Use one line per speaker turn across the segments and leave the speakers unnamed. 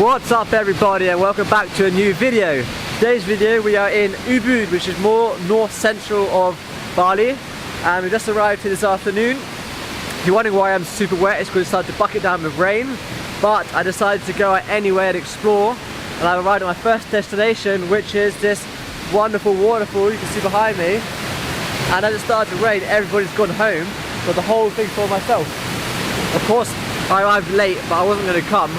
What's up everybody and welcome back to a new video. Today's video we are in Ubud, which is more north central of Bali, and we just arrived here this afternoon. If you're wondering why I'm super wet, it's because it started to bucket down with rain, but I decided to go out anyway and explore, and I've arrived at my first destination, which is this wonderful waterfall you can see behind me. And as it started to rain, everybody's gone home, but the whole thing for myself. Of course I arrived late, but I wasn't going to come.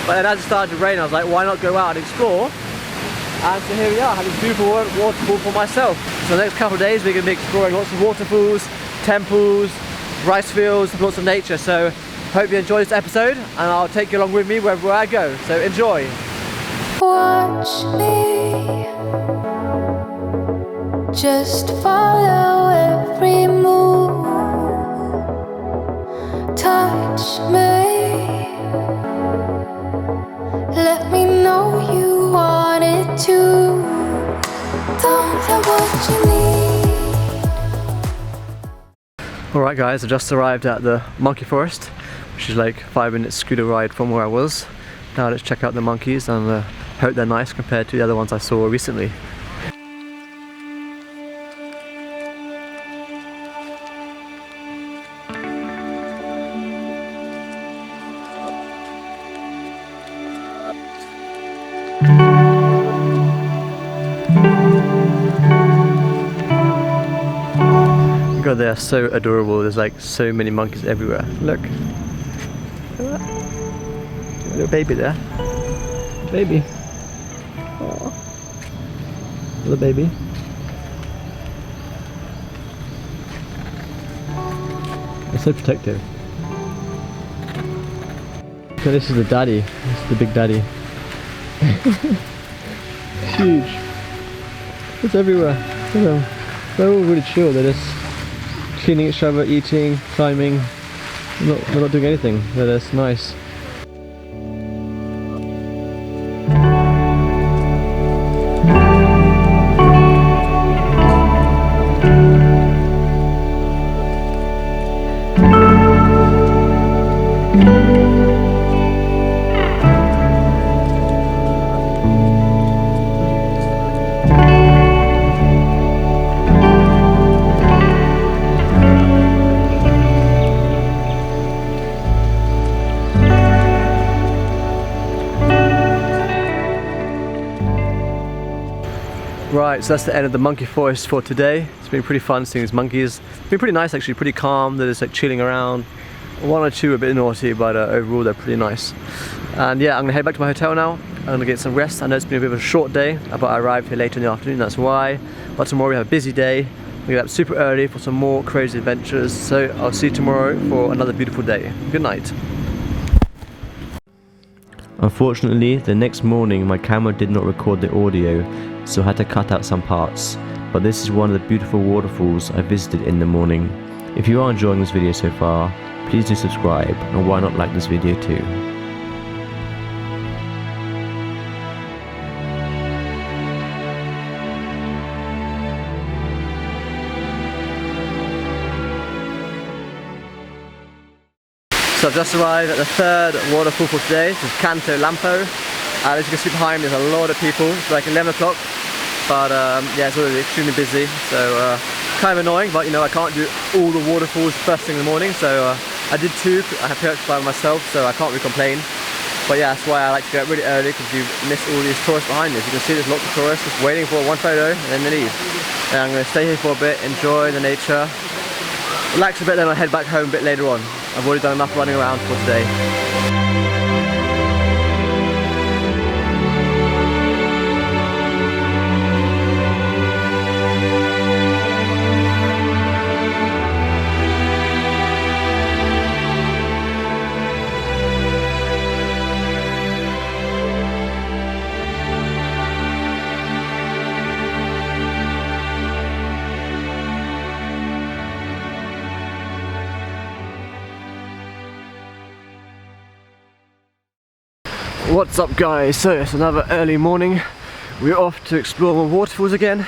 But then as it started to rain, I was like, why not go out and explore? And so here we are, having a beautiful waterfall for myself. So the next couple of days we're going to be exploring lots of waterfalls, temples, rice fields, lots of nature. So hope you enjoy this episode, and I'll take you along with me wherever I go. So enjoy!
Watch me, just follow every move. Touch me, let me know you want it too. Don't have what you need.
Alright guys, I just arrived at the monkey forest, which is like a 5-minute scooter ride from where I was. Now let's check out the monkeys and hope they're nice compared to the other ones I saw recently. God, they are so adorable. There's like so many monkeys everywhere. Look. Look at that. Little baby there. Baby. Aww. Little baby. They're so protective. So this is the daddy. This is the big daddy. Huge. It's everywhere. Look at them. They're all really chill. They're just cleaning each other, eating, climbing. They're not doing anything. They're just nice. Right, so that's the end of the monkey forest for today. It's been pretty fun seeing these monkeys. It's been pretty nice actually, pretty calm. They're just like chilling around. One or two a bit naughty, but overall they're pretty nice. And yeah, I'm gonna head back to my hotel now. I'm gonna get some rest. I know it's been a bit of a short day, but I arrived here later in the afternoon, that's why. But tomorrow we have a busy day. We get up super early for some more crazy adventures. So I'll see you tomorrow for another beautiful day. Good night.
Unfortunately, the next morning my camera did not record the audio, so I had to cut out some parts, but this is one of the beautiful waterfalls I visited in the morning. If you are enjoying this video so far, please do subscribe, and why not like this video too.
So I've just arrived at the third waterfall for today. This is Kanto, Lampo. As you can see behind me, there's a lot of people. It's like 11 o'clock, but yeah, it's already extremely busy. So kind of annoying, but you know, I can't do all the waterfalls first thing in the morning. So I did two. I have perched by myself, so I can't really complain. But yeah, that's why I like to go really early, because you miss all these tourists behind me. As you can see, there's lots of tourists just waiting for one photo and then they leave. And I'm going to stay here for a bit, enjoy the nature, relax a bit, then I'll head back home a bit later on. I've already done enough running around for today. What's up guys? So it's another early morning. We're off to explore more waterfalls again.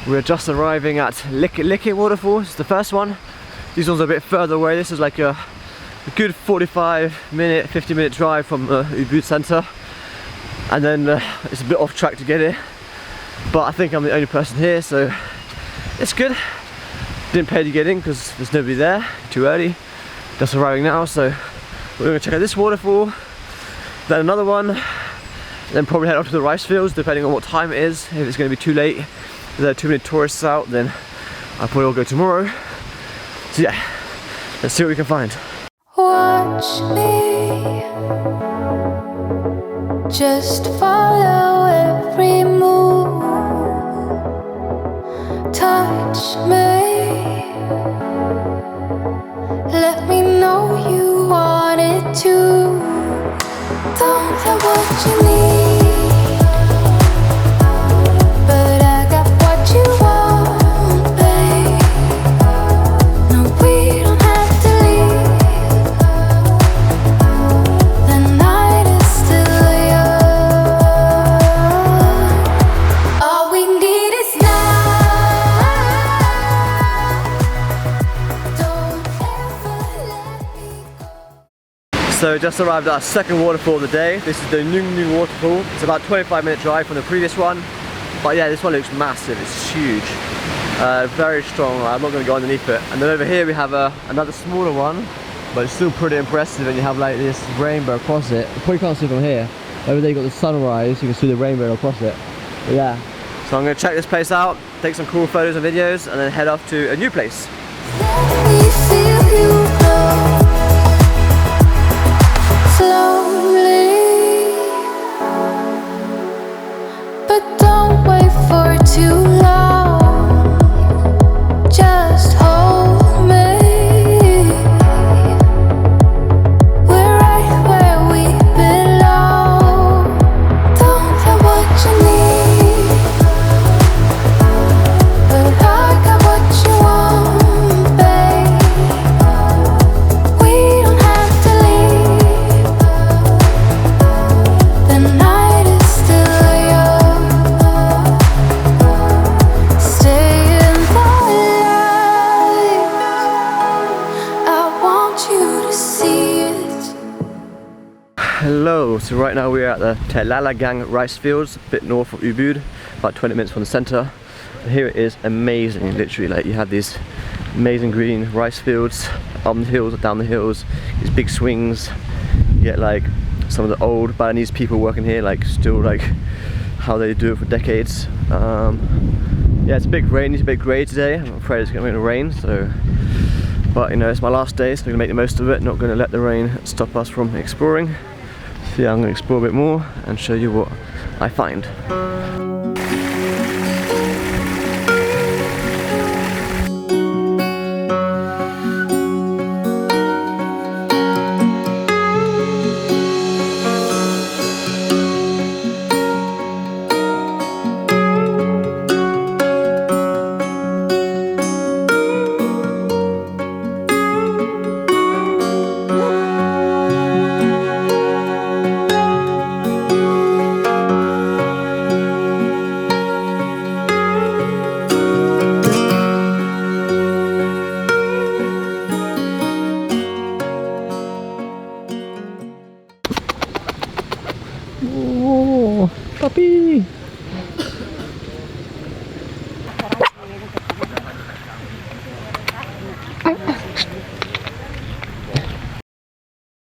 We're just arriving at Leke Leke Waterfall. It's the first one. These ones are a bit further away. This is like a good 45-minute, 50-minute drive from Ubud centre. and then it's a bit off track to get here, but I think I'm the only person here, so it's good. Didn't pay to get in because there's nobody there, too early, just arriving now, so we're going to check out this waterfall, then another one, then probably head up to the rice fields depending on what time it is. If it's going to be too late, if there are too many tourists out, then I'll probably go tomorrow. So yeah, let's see what we can find.
Watch me, just follow every move. Touch me, let me know you want it too. Don't have what you need, but I got what you want, babe. No, we don't have to leave. The night is still young. All we need is now. Don't ever let me go.
So just arrived at our second waterfall of the day. This is the Nung Waterfall. It's about a 25-minute drive from the previous one. But yeah, this one looks massive, it's huge. Very strong, I'm not going to go underneath it. And then over here we have another smaller one, but it's still pretty impressive, and you have like this rainbow across it. You probably can't see from here. Over there you got the sunrise, you can see the rainbow across it. But yeah, so I'm going to check this place out, take some cool photos and videos, and then head off to a new place.
Let me feel you blow slowly, but don't wait for too long. Just hold me. We're right where we belong. Don't have what you need, but I got what you want, babe. We don't have to leave. The night is still young. Stay in the light. I want you to see it.
Hello, so right now we're at the Tegallang rice fields, a bit north of Ubud, about 20 minutes from the centre. And here it is amazing, literally, like you have these amazing green rice fields, up the hills, down the hills, these big swings. You get like some of the old Balinese people working here, like still like how they do it for decades. Yeah, it's a bit rainy, it's a bit grey today. I'm afraid it's going to rain, so, but you know, it's my last day, so I'm going to make the most of it, not going to let the rain stop us from exploring. So yeah, I'm going to explore a bit more and show you what I find. Oh, puppy!